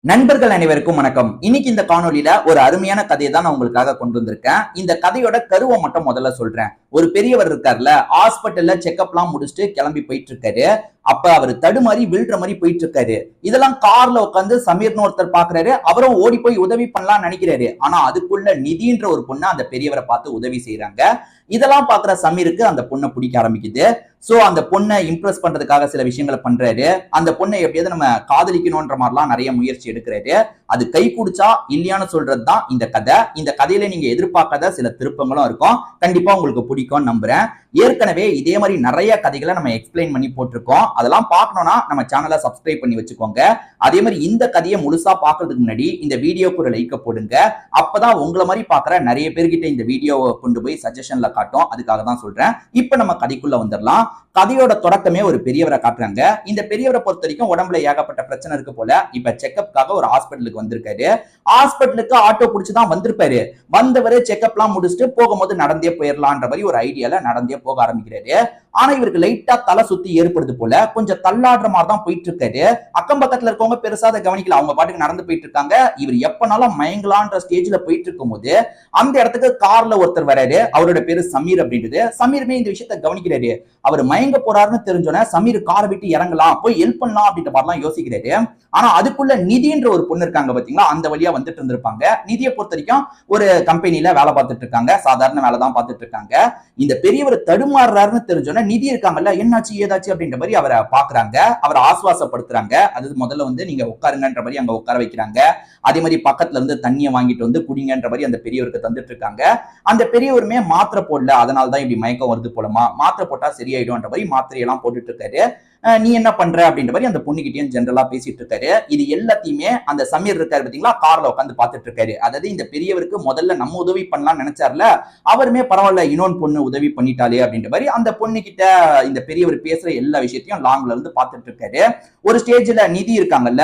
நண்பர்கள் அனைவருக்கும் வணக்கம். இன்னைக்கு இந்த காணொலியில ஒரு அருமையான கதையை தான் நான் உங்களுக்காக கொண்டு வந்திருக்கேன். இந்த கதையோட கருவை மட்டும் முதல்ல சொல்றேன். ஒரு பெரியவர் இருக்காருல, ஹாஸ்பிட்டல்ல செக்அப் எல்லாம் முடிச்சுட்டு கிளம்பி போயிட்டு இருக்காரு. அப்ப அவர் தடுமாறி விழுற மாதிரி போயிட்டு இருக்காரு. இதெல்லாம் கார்ல உட்காந்து சமீர்னு ஒருத்தர் பாக்குறாரு. அவரும் ஓடி போய் உதவி பண்ணலாம்னு நினைக்கிறாரு. ஆனா அதுக்குள்ள நிதின்ற ஒரு பொண்ணு அந்த பெரியவரை பார்த்து உதவி செய்யறாங்க. இதெல்லாம் பாக்குற சமீருக்கு அந்த பொண்ணை பிடிக்க ஆரம்பிக்குது. சோ அந்த பொண்ணை இம்ப்ரெஸ் பண்றதுக்காக சில விஷயங்களை பண்றாரு. அந்த பொண்ணை எப்படியாவது நம்ம காதலிக்கணும்ன்ற மாதிரிலாம் நிறைய முயற்சி எடுக்கிறாரு. அது கை குடிச்சா இல்லையான்னு சொல்றது தான் இந்த கதை. இந்த கதையில நீங்க எதிர்பார்க்காத சில திருப்பங்களும் இருக்கும். கண்டிப்பா உங்களுக்கு பிடிக்கும் நம்புறேன். ஏற்கனவே இதே மாதிரி நிறைய கதைகளை நம்ம எக்ஸ்பிளைன் பண்ணி போட்டிருக்கோம். அதெல்லாம் பார்க்கணும்னா நம்ம சேனலை சப்ஸ்கிரைப் பண்ணி வச்சுக்கோங்க. அதே மாதிரி இந்த கதையை முழுசா பாக்குறதுக்கு முன்னாடி இந்த வீடியோக்கு ஒரு லைக் போடுங்க. அப்பதான் உங்களை மாதிரி பாக்குற நிறைய பேர்கிட்ட இந்த வீடியோவை கொண்டு போய் சஜஷன்ல காட்டும். அதுக்காக தான் சொல்றேன். இப்ப நம்ம கதைக்குள்ள வந்துடலாம். கதையோட தொடக்கமே ஒரு பெரியவரை காட்டுறாங்க. இந்த பெரியவரை பொறுத்த வரைக்கும் உடம்புல ஏகப்பட்ட பிரச்சனை இருக்கு போல. இப்ப செக்அப்காக ஒரு ஹாஸ்பிட்டலுக்கு வந்திருக்காரு. ஹாஸ்பிட்டலுக்கு ஆட்டோ பிடிச்சுதான் வந்திருப்பாரு. வந்தவரு செக்அப் எல்லாம் முடிச்சுட்டு போகும்போது நடந்தே போயிடலான்ற மாதிரி ஒரு ஐடியால நடந்தே போக ஆரம்பிக்கிறாரு. ஆனா இவருக்கு லைட்டா தலை சுத்தி ஏற்படுது போல. கொஞ்சம் தள்ளாடுற மாதிரி தான் போயிட்டு இருக்காரு. அக்கம் பக்கத்துல இருக்கவங்க பெருசா அதை கவனிக்கல. அவங்க பாட்டுக்கு நடந்து போயிட்டு இருக்காங்க. இவர் எப்பனாலும் மயங்கலான்ற ஸ்டேஜ்ல போயிட்டு இருக்கும் போது அந்த இடத்துக்கு கார்ல ஒருத்தர் வராரு. அவரோட பேரு சமீர் அப்படின்றது. சமீருமே இந்த விஷயத்த கவனிக்கிறாரு. அவர் மயங்க போறாருன்னு தெரிஞ்சோன்னே சமீர் காரை விட்டு இறங்கலாம், போய் ஹெல்ப் பண்ணலாம் அப்படின்ற மாதிரிலாம் யோசிக்கிறாரு. ஆனா அதுக்குள்ள நிதின்ற ஒரு பொண்ணு இருக்காங்க பாத்தீங்களா, அந்த வழியா வந்துட்டு இருந்திருப்பாங்க. நிதியை பொறுத்த வரைக்கும் ஒரு கம்பெனில வேலை பார்த்துட்டு இருக்காங்க. சாதாரண வேலை தான் பார்த்துட்டு இருக்காங்க. இந்த பெரியவர் தடுமாறுறாருன்னு தெரிஞ்சோன்னே நிதி இருக்காங்கல்ல, என்னாச்சு ஏதாச்சு அப்படின்ற மாதிரி அவரை பாக்குறாங்க. அவரை ஆசுவாசப்படுத்துறாங்க. அது முதல்ல வந்து நீங்க உட்காருங்கன்ற மாதிரி அங்க உட்கார வைக்கிறாங்க. அதே மாதிரி பக்கத்துல இருந்து தண்ணியை வாங்கிட்டு வந்து குடிங்கன்ற மாதிரி அந்த பெரியவருக்கு தந்துட்டு இருக்காங்க. அந்த பெரியவருமே மாத்திரை போடல, அதனாலதான் இப்படி மயக்கம் வருது போலமா, மாத்திரை போட்டா சரியாயிடும்ன்ற மாதிரி மாத்திரையெல்லாம் போட்டுட்டு இருக்காரு. நீ என்ன பண்ற அப்படின்ற மாதிரி அந்த பொண்ணுகிட்டயும் ஜென்ரலா பேசிட்டு இருக்காரு. இது எல்லாத்தையுமே அந்த சமீர் இருக்காரு பாத்தீங்களா, கார்ல உட்காந்து பாத்துட்டு இருக்காரு. அதாவது இந்த பெரியவருக்கு முதல்ல நம்ம உதவி பண்ணலாம்னு நினைச்சார்ல, அவருமே பரவாயில்ல இன்னொன்னு பொண்ணு உதவி பண்ணிட்டாலே அப்படின்ற மாதிரி அந்த பொண்ணு கிட்ட இந்த பெரியவர் பேசுற எல்லா விஷயத்தையும் லாங்ல இருந்து பாத்துட்டு இருக்காரு. ஒரு ஸ்டேஜ்ல நிதி இருக்காங்கல்ல,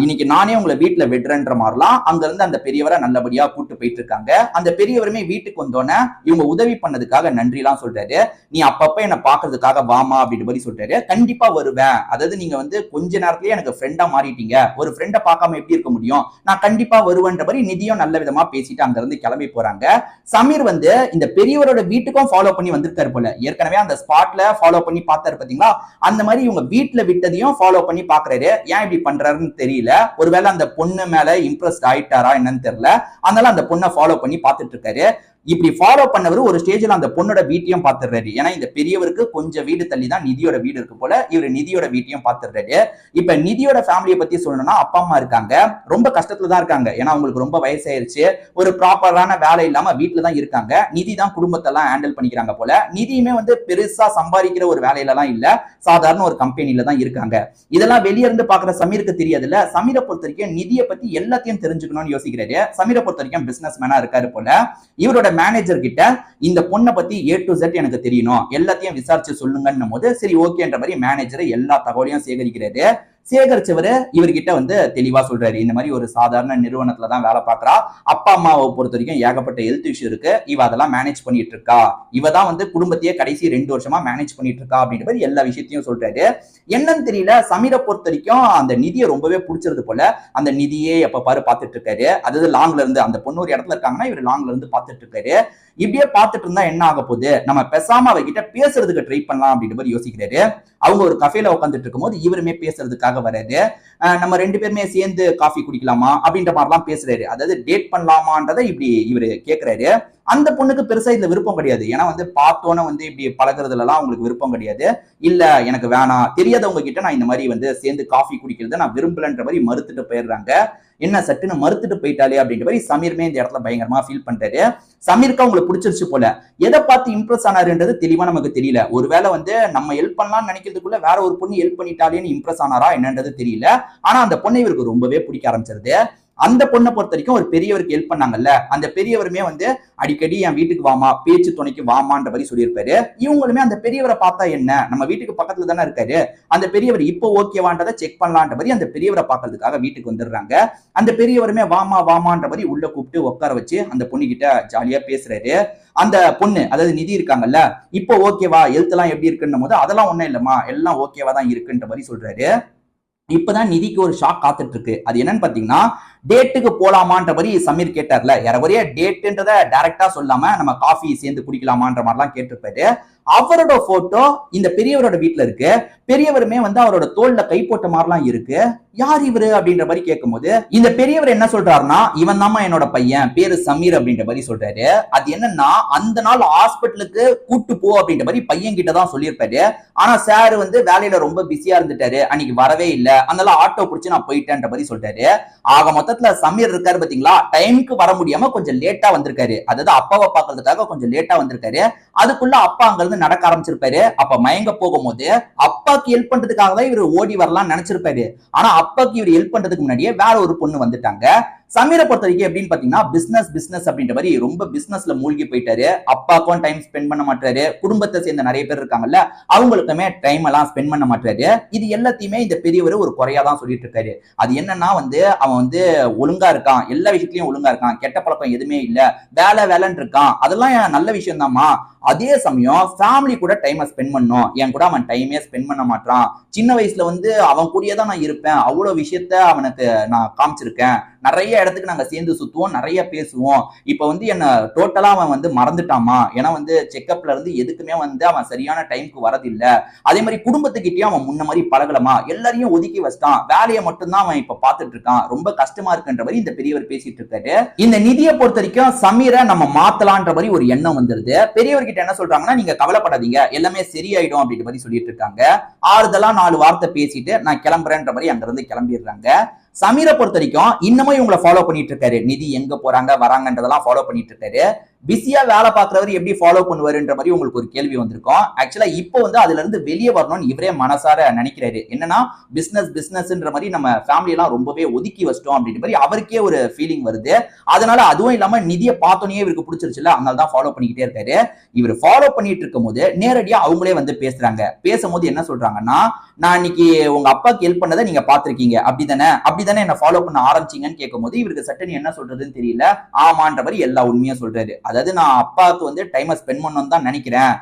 இன்னைக்கு நானே உங்களை வீட்டுல விடுறேன்ற மாதிரிலாம் அங்க இருந்து அந்த பெரியவரை நல்லபடியா கூட்டு போயிட்டு இருக்காங்க. அந்த பெரியவருமே வீட்டுக்கு வந்தோன்னே இவங்க உதவி பண்ணதுக்காக நன்றி எல்லாம் சொல்றாரு. நீ அப்பப்ப என்ன பாக்குறதுக்காக வாமா அப்படின்ற மாதிரி சொல்றாரு. கண்டிப்பா வருவேன். அதாவது நீங்க வந்து கொஞ்ச நேரத்திலேயே எனக்கு ஃப்ரெண்டா மாறிட்டீங்க. ஒரு ஃப்ரெண்டை பார்க்காம எப்படி இருக்க முடியும்? நான் கண்டிப்பா வருவேன்ற மாதிரி நிதியும் நல்ல விதமா பேசிட்டு அங்க இருந்து கிளம்பி போறாங்க. சமீர் வந்து இந்த பெரியவரோட வீட்டுக்கும் ஃபாலோ பண்ணி வந்திருக்காரு போல. ஏற்கனவே அந்த ஸ்பாட்ல ஃபாலோ பண்ணி பார்த்தாரு பாத்தீங்களா, அந்த மாதிரி இவங்க வீட்டுல விட்டதையும் ஃபாலோ பண்ணி பாக்குறாரு. ஏன் இப்படி பண்றாருன்னு தெரியல. ஒருவேளை அந்த பொண்ணு மேல இம்ப்ரெஸ்ட் ஆயிட்டாரா என்னன்னு தெரியல. அதனால அந்த பொண்ணை ஃபாலோ பண்ணி பார்த்துட்டு இருக்காரு. இப்படி ஃபாலோ பண்ணவர் ஒரு ஸ்டேஜ்ல அந்த பொண்ணோட வீட்டையும் பாத்துறாரு. ஏன்னா இந்த பெரியவருக்கு கொஞ்சம் வீடு தள்ளி தான் நிதியோட வீடு இருக்கு போல. இவர் நிதியோட வீட்டையும் பாத்துறாரு. இப்ப நிதியோட ஃபேமிலியை பத்தி சொல்லணும்னா, அப்பா அம்மா இருக்காங்க. ரொம்ப கஷ்டத்துல தான் இருக்காங்க. ஏன்னா அவங்களுக்கு ரொம்ப வயசாயிருச்சு. ஒரு ப்ராப்பரான வேலை இல்லாம வீட்டுல தான் இருக்காங்க. நிதி தான் குடும்பத்தெல்லாம் ஹேண்டில் பண்ணிக்கிறாங்க போல. நிதியுமே வந்து பெருசா சம்பாதிக்கிற ஒரு வேலையில எல்லாம் இல்ல, சாதாரண ஒரு கம்பெனில தான் இருக்காங்க. இதெல்லாம் வெளியே இருந்து பாக்குற சமீருக்கு தெரியாதுல்ல. சமீரை பொறுத்த வரைக்கும் நிதியை பத்தி எல்லாத்தையும் தெரிஞ்சுக்கணும்னு யோசிக்கிறாரு. சமீரை பொறுத்த வரைக்கும் பிசினஸ் மேனா இருக்காரு போல. இவரோட மேனேஜர் கிட்ட இந்த பொண்ணை பத்தி A to Z எனக்கு தெரியணும், எல்லாத்தையும் விசாரிச்சு சொல்லுங்கன்னும் போது சரி ஓகேன்ற மாதிரி மேனேஜர் எல்லா தகவலையும் சேகரிக்கிறாரு. சேகரிச்சவரு இவர்கிட்ட வந்து தெளிவா சொல்றாரு, இந்த மாதிரி ஒரு சாதாரண நிறுவனத்துல தான் வேலை பார்க்கறா. அப்பா அம்மாவை பொறுத்த வரைக்கும் ஏகப்பட்ட ஹெல்த் இஷ்யூ இருக்கு. இவ அதெல்லாம் மேனேஜ் பண்ணிட்டு இருக்கா. இவ தான் வந்து குடும்பத்தையே கடைசி 2 வருஷமா மேனேஜ் பண்ணிட்டு இருக்கா அப்படின்ற மாதிரி எல்லா விஷயத்தையும் சொல்றாரு. என்னன்னு தெரியல, சமீரை பொறுத்த வரைக்கும் அந்த நிதியை ரொம்பவே பிடிச்சிருது போல. அந்த நிதியே எப்ப பாரு பாத்துட்டு இருக்காரு. அதாவது லாங்ல இருந்து அந்த பொண்ணு ஒரு இடத்துல இருக்காங்கன்னா இவர் லாங்ல இருந்து பாத்துட்டு இருக்காரு. இப்படியே பார்த்துட்டு இருந்தா என்ன ஆக போகுது, நம்ம பேசாம அவகிட்ட பேசுறதுக்கு ட்ரை பண்ணலாம் அப்படின்ற மாதிரி யோசிக்கிறாரு. அவங்க ஒரு கஃபேல உட்காந்துட்டு இருக்கும் போது இவருமே பேசுறதுக்காக வராரு. நம்ம 2 பேருமே சேர்ந்து காஃபி குடிக்கலாமா அப்படின்ற மாதிரிலாம் பேசுறாரு. அதாவது டேட் பண்ணலாமான்றதை இப்படி இவரு கேட்கிறாரு. அந்த பொண்ணுக்கு பெருசா இதுல விருப்பம் கிடையாது. ஏன்னா வந்து பார்த்தோன்னே வந்து இப்படி பழகுறதுல எல்லாம் அவங்களுக்கு விருப்பம் கிடையாது. இல்ல எனக்கு வேணாம், தெரியாதவங்க கிட்ட நான் இந்த மாதிரி வந்து சேர்ந்து காஃபி குடிக்கிறத நான் விரும்பலன்ற மாதிரி மறுத்துட்டு போயிடுறாங்க. என்ன சட்டுன்னு மறுத்துட்டு போயிட்டாலே அப்படின்ற மாதிரி சமீர்மே இந்த இடத்துல பயங்கரமா ஃபீல் பண்றாரு. சமீருக்கு அவங்களுக்கு பிடிச்சிருச்சு போல. எதை பார்த்து இம்ப்ரெஸ் ஆனாருன்றது தெளிவா நமக்கு தெரியல. ஒருவேளை வந்து நம்ம ஹெல்ப் பண்ணலாம்னு நினைக்கிறதுக்குள்ள வேற ஒரு பொண்ணு ஹெல்ப் பண்ணிட்டாலேன்னு இம்ப்ரெஸ் ஆனாரா என்னன்றது தெரியல. ஆனா அந்த பொண்ணை இவருக்கு ரொம்பவே பிடிக்க ஆரம்பிச்சிருது. அந்த பொண்ணை பொறுத்த வரைக்கும் ஒரு பெரியவருக்கு ஹெல்ப் பண்ணாங்கல்ல, அந்த பெரியவருமே வந்து அடிக்கடி என் வீட்டுக்கு வாமா, பேச்சு துணைக்கு வாமான்ற மாதிரி சொல்லியிருப்பாரு. இவங்களுமே அந்த பெரியவரை பார்த்தா என்ன, நம்ம வீட்டுக்கு பக்கத்துல தானே இருக்காரு, அந்த பெரியவர் இப்போ ஓகேவான்றதை செக் பண்ணலான்ற மாதிரி அந்த பெரியவரை பார்க்கறதுக்காக வீட்டுக்கு வந்துடுறாங்க. அந்த பெரியவருமே வாமா வாமான்ற மாதிரி உள்ள கூப்பிட்டு உட்கார வச்சு அந்த பொண்ணு கிட்ட ஜாலியா பேசுறாரு. அந்த பொண்ணு அதாவது நிதி இருக்காங்கல்ல, இப்போ ஓகேவா, ஹெல்த் எல்லாம் எப்படி இருக்குன்னும் போது அதெல்லாம் ஒண்ணும் இல்லம்மா, எல்லாம் ஓகேவா தான் இருக்குன்ற மாதிரி சொல்றாரு. இப்பதான் நிதிக்கு ஒரு ஷாக் காத்துட்டு இருக்கு. அது என்னன்னு பாத்தீங்கன்னா, டேட்டுக்கு போலாமான்ற மாதிரி சமீர் கேட்டார்ல, யாரவரைய டேட்ன்றத டைரக்டா சொல்லாம நம்ம காஃபி சேர்ந்து குடிக்கலாமான்ற மாதிரிலாம் கேட்டிருப்பாரு. அவரோட போட்டோ இந்த பெரியவரோட வீட்டுல இருக்கு. பெரியவருமே வந்து அவரோட தோல்ல கை போட்ட மாதிரிலாம் இருக்கு. யார் இவரு அப்படின்ற மாதிரி கேட்கும்போது இந்த பெரியவர் என்ன சொல்றாருன்னா, இவன் தாமா என்னோட பையன், பேரு சமீர் அப்படின்ற மாதிரி சொல்றாரு. அது என்னன்னா, அந்த நாள் ஹாஸ்பிட்டலுக்கு கூட்டு போ அப்படின்ற மாதிரி பையன் கிட்ட தான் சொல்லியிருப்பாரு. ஆனா சார் வந்து வேலையில ரொம்ப பிஸியா இருந்துட்டாரு, அன்னைக்கு வரவே இல்ல, அதனால ஆட்டோ பிடிச்சு நான் போயிட்டேன்ற மாதிரி சொல்றாரு. ஆக மொத்தத்துல சமீர் இருக்காரு பாத்தீங்களா, டைமுக்கு வர முடியாம கொஞ்சம் லேட்டா வந்திருக்காரு. அதாவது அப்பாவை பாக்குறதுக்காக கொஞ்சம் லேட்டா வந்திருக்காரு. அதுக்குள்ள அப்பா அங்க இருந்து நடக்க ஆரம்பிச்சிருப்பாரு. அப்ப மயங்க போகும்போது அப்பாக்கு ஹெல்ப் பண்றதுக்காக தான் இவர் ஓடி வரலாம் நினைச்சிருப்பாரு. ஆனா அப்பாக்கு இவர் ஹெல்ப் பண்றதுக்கு முன்னாடியே வேற ஒரு பொண்ணு வந்துட்டாங்க. சமீரை பொறுத்த வரைக்கும் எப்படின்னு பாத்தீங்கன்னா, பிசினஸ் அப்படின்ற மாதிரி ரொம்ப பிசினஸ்ல மூழ்கி போயிட்டாரு. அப்பாக்கும் டைம் ஸ்பெண்ட் பண்ண மாட்டாரு. குடும்பத்தை சேர்ந்த நிறைய பேர் இருக்காங்கல்ல, அவங்களுக்குமே டைம் எல்லாம் ஸ்பெண்ட் பண்ண மாட்டாரு. இது எல்லாத்தையுமே இந்த பெரியவர் ஒரு குறையா தான் சொல்லிட்டு இருக்காரு. அது என்னன்னா வந்து, அவன் வந்து ஒழுங்கா இருக்கான், எல்லா விஷயத்திலயும் ஒழுங்கா இருக்கான், கெட்ட பழக்கம் எதுவுமே இல்ல, வேலைன்னு இருக்கான், அதெல்லாம் நல்ல விஷயம் தான்மா. அதே சமயம் ஃபேமிலி கூட டைமை ஸ்பெண்ட் பண்ணும், என் கூட அவன் டைமே ஸ்பெண்ட் பண்ண மாட்டான். சின்ன வயசுல வந்து அவன் கூடயே தான் நான் இருப்பேன், அவ்வளவு விஷயத்த அவனுக்கு நான் காமிச்சிருக்கேன், நிறைய இடத்துக்கு நாங்க சேர்ந்து சுத்துவோம், நிறைய பேசுவோம். இப்ப வந்து என்ன டோட்டலா அவன் வந்து மறந்துட்டாமா. ஏன்னா வந்து செக்அப்ல இருந்து எதுக்குமே வந்து அவன் சரியான டைமுக்கு வரதில்ல. அதே மாதிரி குடும்பத்துக்கிட்டயும் அவன் முன்ன மாதிரி பழகலமா, எல்லாரையும் ஒதுக்கி வச்சிட்டான், வேலையை மட்டும்தான் அவன் இப்ப பாத்துட்டு இருக்கான், ரொம்ப கஷ்டமா இருக்குன்ற மாதிரி இந்த பெரியவர் பேசிட்டு இருக்காரு. இந்த நிதியை பொறுத்த வரைக்கும் சமீரை நம்ம மாத்தலான்ற மாதிரி ஒரு எண்ணம் வந்துருது. பெரியவர்கிட்ட என்ன சொல்றாங்கன்னா, நீங்க கவலைப்படாதீங்க, எல்லாமே சரியாயிடும் அப்படின்ற மாதிரி சொல்லிட்டு இருக்காங்க. ஆறுதலா 4 வார்த்தை பேசிட்டு நான் கிளம்புறேன்ற மாதிரி அங்க இருந்து கிளம்பிடுறாங்க. சமீரை பொறுத்த வரைக்கும் இன்னமும் இவங்களை ஃபாலோ பண்ணிட்டு இருக்காரு. நிதி எங்க போறாங்க வராங்கன்றதெல்லாம் ஃபாலோ பண்ணிட்டு இருக்காரு. பிஸியா வேலை பார்க்கறவர் எப்படி ஃபாலோ பண்ணுவாருன்ற மாதிரி உங்களுக்கு ஒரு கேள்வி வந்திருக்கும். ஆக்சுவலா இப்போ வந்து அதுல இருந்து வெளியே வரணும்னு இவரே மனசார நினைக்கிறாரு. என்னன்னா, பிசினஸ்ன்ற மாதிரி நம்ம ஃபேமிலி எல்லாம் ரொம்பவே ஒதுக்கி வச்சிட்டோம் அப்படின்ற மாதிரி அவருக்கே ஒரு ஃபீலிங் வருது. அதனால அதுவும் இல்லாம நிதியை பார்த்தோன்னே இவருக்கு பிடிச்சிருச்சுல, அதனால தான் ஃபாலோ பண்ணிக்கிட்டே இருக்காரு. இவர் ஃபாலோ பண்ணிட்டு இருக்கும் போது நேரடியா அவங்களே வந்து பேசுறாங்க. பேசும்போது என்ன சொல்றாங்கன்னா, நான் இன்னைக்கு உங்க அப்பாக்கு ஹெல்ப் பண்ணதை நீங்க பாத்திருக்கீங்க, அப்படிதானே என்ன ஃபாலோ பண்ண ஆரம்பிச்சீங்கன்னு கேட்கும்போது இவருக்கு சட்டுன்னு என்ன சொல்றதுன்னு தெரியல. ஆமான்ற மாதிரி எல்லா உண்மையும் சொல்றாரு. அதாவது நான் அப்பாவுக்கு வந்து டைமை ஸ்பெண்ட் பண்ணணும்னு தான் நினைக்கிறேன்,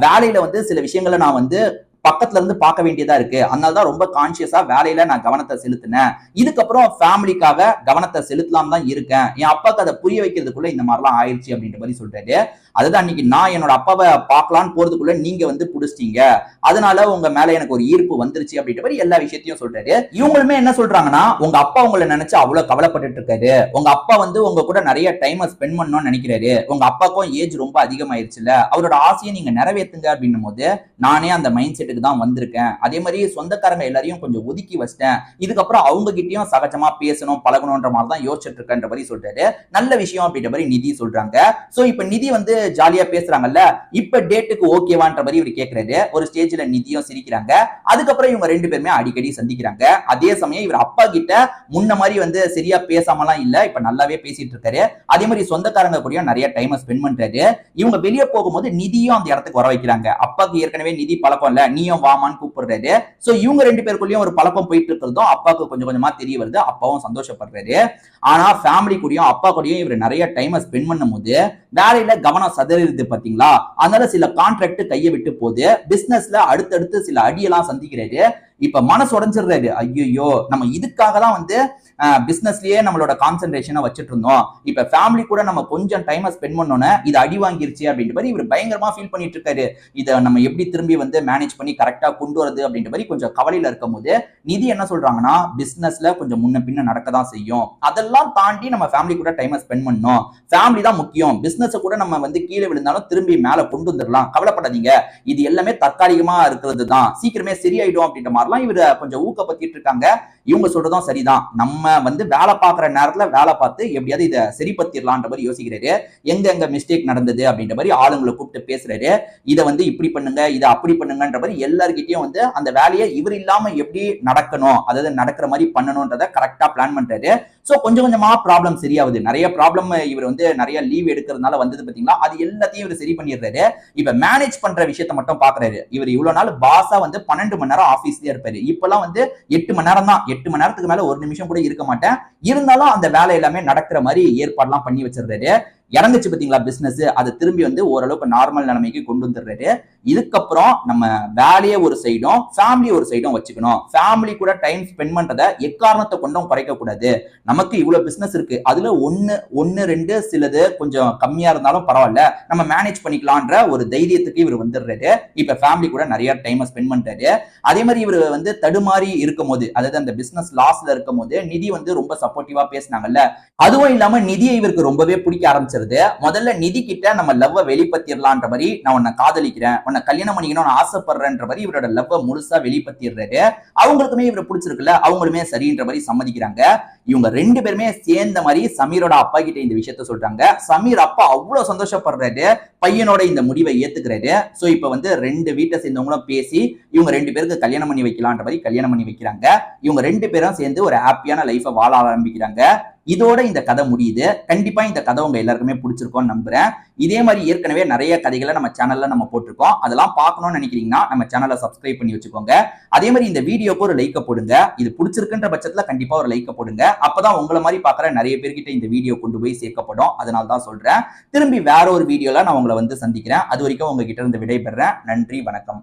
வேலையில வந்து சில விஷயங்களை நான் வந்து பக்கத்துல இருந்து பார்க்க வேண்டியதா இருக்கு, அதனாலதான் ரொம்ப கான்சியஸா வேலையில நான் கவனத்தை செலுத்தினேன், இதுக்கப்புறம் ஃபேமிலிக்காக கவனத்தை செலுத்தலாம் தான் இருக்கேன், என் அப்பாவுக்கு அதை புரிய வைக்கிறதுக்குள்ள இந்த மாதிரிலாம் ஆயிடுச்சு அப்படின்ற மாதிரி சொல்றாரு. அதாவது அன்னைக்கு நான் என்னோட அப்பாவை பார்க்கலான்னு போறதுக்குள்ள நீங்க வந்து புடிச்சிட்டீங்க, அதனால உங்க மேல எனக்கு ஒரு ஈர்ப்பு வந்துருச்சு அப்படின்ற மாதிரி எல்லா விஷயத்தையும் சொல்றாரு. இவங்களுமே என்ன சொல்றாங்கன்னா, உங்க அப்பா உங்களை நினைச்சு அவ்வளவு கவலைப்பட்டு இருக்காரு, உங்க அப்பா வந்து உங்க கூட நிறைய டைம் ஸ்பெண்ட் பண்ணணும்னு நினைக்கிறாரு, உங்க அப்பாக்கும் ஏஜ் ரொம்ப அதிகமாயிருச்சுல, அவரோட ஆசையை நீங்க நிறைவேற்றுங்க அப்படின்னும் போது நானே அந்த மைண்ட் செட்டுக்கு தான் வந்திருக்கேன். அதே மாதிரி சொந்தக்காரங்க எல்லாரையும் கொஞ்சம் ஒதுக்கி வச்சிட்டேன், இதுக்கப்புறம் அவங்க கிட்டயும் சகஜமா பேசணும் பழகணும்ன்ற மாதிரி தான் யோசிச்சுட்டு இருக்கேன்ற மாதிரி சொல்றாரு. நல்ல விஷயம் அப்படின்ற மாதிரி நிதி சொல்றாங்க. சோ இப்ப நிதி வந்து ஜாலியா பேசுறாங்கல்ல, இப்ப டேட்டுக்கு ஓகேவான்ற மாதிரி இவர் கேக்குறாரு. ஒரு ஸ்டேஜ்ல நிதியும் சிரிக்கிறாங்க. அதுக்கப்புறம் இவங்க ரெண்டு பேருமே அடிக்கடி சந்திக்கிறாங்க. அதே சமயம் இவர் அப்பா கிட்ட முன்ன மாதிரி வந்து சரியா பேசாமலாம் இல்ல, இப்ப நல்லாவே பேசிட்டு இருக்காரு. அதே மாதிரி சொந்தக்காரங்க கூட நிறைய டைம் ஸ்பெண்ட் பண்றாரு. இவங்க வெளியே போகும்போது நிதியும் அந்த இடத்துக்கு வர வைக்கிறாங்க. அப்பாக்கு ஏற்கனவே நிதி பழக்கம் இல்ல, நீயும் வாமான்னு கூப்பிடுறாரு. சோ இவங்க ரெண்டு பேருக்குள்ளயும் ஒரு பழக்கம் போயிட்டு இருக்கிறதும் அப்பாவுக்கு கொஞ்சம் கொஞ்சமா தெரிய வருது. அப்பாவும் சந்தோஷப்படுறாரு. ஆனா ஃபேமிலி கூடயும் அப்பா கூடயும் இவர் நிறைய டைம் ஸ்பெண்ட் பண்ணும் போது வேலையில கவனம் சதறிடுது பாத்தீங்களா, அதனால சில கான்ட்ராக்ட் கையை விட்டு போது, பிசினஸ்ல அடுத்தடுத்து சில அடியெல்லாம் சந்திக்கிறாரு. இப்ப மனசு உடைஞ்சிடுறாரு. ஐயோ, நம்ம இதுக்காக தான் வந்து பிசினஸ்லயே நம்மளோட கான்சென்ட்ரேஷனை வச்சுட்டு இருந்தோம், இப்ப ஃபேமிலி கூட நம்ம கொஞ்சம் டைம் ஸ்பெண்ட் பண்ணோன்னு இது அடி வாங்கிருச்சு அப்படின்ற மாதிரி இவர் பயங்கரமா ஃபீல் பண்ணிட்டு இருக்காரு. இதை நம்ம எப்படி திரும்பி வந்து மேனேஜ் பண்ணி கரெக்டா கொண்டு வரது அப்படின்ற மாதிரி கொஞ்சம் கவலையில இருக்கும் போது நிதி என்ன சொல்றாங்கன்னா, பிசினஸ்ல கொஞ்சம் முன்ன பின்ன நடக்க தான் செய்யும், அதெல்லாம் தாண்டி நம்ம ஃபேமிலி கூட டைம் ஸ்பெண்ட் பண்ணணும், ஃபேமிலி தான் முக்கியம், பிசினஸ் கூட நம்ம வந்து கீழே விழுந்தாலும் திரும்பி மேல கொண்டு வந்துடலாம், கவலைப்படாதீங்க, இது எல்லாமே தற்காலிகமா இருக்கிறது தான், சீக்கிரமே சரியாயிடும் அப்படின்ற மாதிரிலாம் இவரு கொஞ்சம் ஊக்கப்படுத்திட்டு இருக்காங்க. இவங்க சொல்றதும் சரிதான், நம்ம வந்து வேலை பார்க்குற நேரத்துல வேலை பார்த்து எப்படியாவது இதை சரிப்படுத்திடலான்ற மாதிரி யோசிக்கிறாரு. எங்க மிஸ்டேக் நடந்தது அப்படின்ற மாதிரி ஆளுங்களை கூப்பிட்டு பேசுறாரு. இதை வந்து இப்படி பண்ணுங்க, இதை அப்படி பண்ணுங்கன்ற மாதிரி எல்லார்கிட்டயும் வந்து அந்த வேலையை இவர் இல்லாம எப்படி நடக்கணும், அதாவது நடக்கிற மாதிரி பண்ணணும்ன்றத கரெக்டா பிளான் பண்றாரு. சோ கொஞ்சம் கொஞ்சமா ப்ராப்ளம் சரியாகுது. நிறைய ப்ராப்ளம் இவர் வந்து நிறைய லீவ் எடுக்கிறதுனால வந்தது பாத்தீங்களா, அது எல்லாத்தையும் இவர் சரி பண்ணிடுறாரு. இப்ப மேனேஜ் பண்ற விஷயத்த மட்டும் பாக்குறாரு. இவர் இவ்வளவு நாள் பாஸா வந்து 12 மணி நேரம் ஆபீஸ்லயே இருப்பாரு. இப்பெல்லாம் வந்து 8 மணி நேரம் தான், 8 மணி நேரத்துக்கு மேல ஒரு நிமிஷம் கூட இருக்க மாட்டேன், இருந்தாலும் அந்த வேலை எல்லாமே நடக்கிற மாதிரி ஏற்பாடுலாம் பண்ணி வச்சிருந்தாரு. இறங்குச்சு பாத்தீங்களா பிசினஸ், அதை திரும்பி வந்து ஓரளவுக்கு நார்மல் நிலைமைக்கு கொண்டு வந்துடுறாரு. இதுக்கப்புறம் நம்ம வேலையை ஒரு சைடும் ஃபேமிலி ஒரு சைடும் வச்சுக்கணும். ஃபேமிலி கூட டைம் ஸ்பெண்ட் பண்றதை எக்காரணத்தை கொண்டும் குறைக்க கூடாது. நமக்கு இவ்வளவு பிசினஸ் இருக்கு, அதுல ஒன்னு ரெண்டு சிலது கொஞ்சம் கம்மியா இருந்தாலும் பரவாயில்ல, நம்ம மேனேஜ் பண்ணிக்கலாம்ன்ற ஒரு தைரியத்துக்கு இவர் வந்துடுறாரு. இப்ப ஃபேமிலி கூட நிறைய டைம் ஸ்பெண்ட் பண்றாரு. அதே மாதிரி இவர் வந்து தடுமாறி இருக்கும் போது, அதாவது அந்த பிசினஸ் லாஸ்ல இருக்கும் போது நிதி வந்து ரொம்ப சப்போர்ட்டிவா பேசினாங்கல்ல, அதுவும் இல்லாம நிதியை இவருக்கு ரொம்பவே பிடிக்க ஆரம்பிச்சிருது. முதல்ல நிதி கிட்ட நம்ம லவ்வ வெளிப்படுத்திடலான்ற மாதிரி, நான் உன்னை காதலிக்கிறேன், உன்னை கல்யாணம் பண்ணிக்கணும்னு ஆசைப்படுறேன்ற மாதிரி இவரோட லவ்வ முழுசா வெளிப்படுத்திடுறாரு. அவங்களுக்குமே இவரை பிடிச்சிருக்குல்ல, அவங்களுமே சரின்ற மாதிரி சம்மதிக்கிறாங்க. இவங்க ரெண்டு பேருமே சேர்ந்த மாதிரி சமீரோட அப்பா கிட்ட இந்த விஷயத்த சொல்றாங்க. சமீர் அப்பா அவ்வளவு சந்தோஷப்படுறாரு, பையனோட இந்த முடிவை ஏத்துக்கிறாரு. சோ இப்ப வந்து ரெண்டு வீட்டை சேர்ந்தவங்களும் பேசி இவங்க ரெண்டு பேருக்கு கல்யாணம் பண்ணி வைக்கலான்ற மாதிரி கல்யாணம் பண்ணி வைக்கிறாங்க. இவங்க ரெண்டு பேரும் சேர்ந்து ஒரு ஹாப்பியான லைஃபை வாழ ஆரம்பிக்கிறாங்க. இதோட இந்த கதை முடியுது. கண்டிப்பா இந்த கதை உங்க எல்லாருக்குமே பிடிச்சிருக்கும்னு நம்புறேன். இதே மாதிரி ஏற்கனவே நிறைய கதைகளை நம்ம சேனல்ல நம்ம போட்டிருக்கோம். அதெல்லாம் பார்க்கணும்னு நினைக்கிறீங்கன்னா நம்ம சேனலை சப்ஸ்கிரைப் பண்ணி வச்சுக்கோங்க. அதே மாதிரி இந்த வீடியோக்கு ஒரு லைக்க போடுங்க. இது பிடிச்சிருக்குன்ற பட்சத்துல கண்டிப்பா ஒரு லைக்க போடுங்க. அப்பதான் உங்களை மாதிரி பாக்குற நிறைய பேர்கிட்ட இந்த வீடியோ கொண்டு போய் சேர்க்கப்படும். அதனால தான் சொல்றேன். திரும்பி வேற ஒரு வீடியோல நான் உங்களை வந்து சந்திக்கிறேன். அது வரைக்கும் உங்ககிட்ட இருந்து விடைபெறேன். நன்றி, வணக்கம்.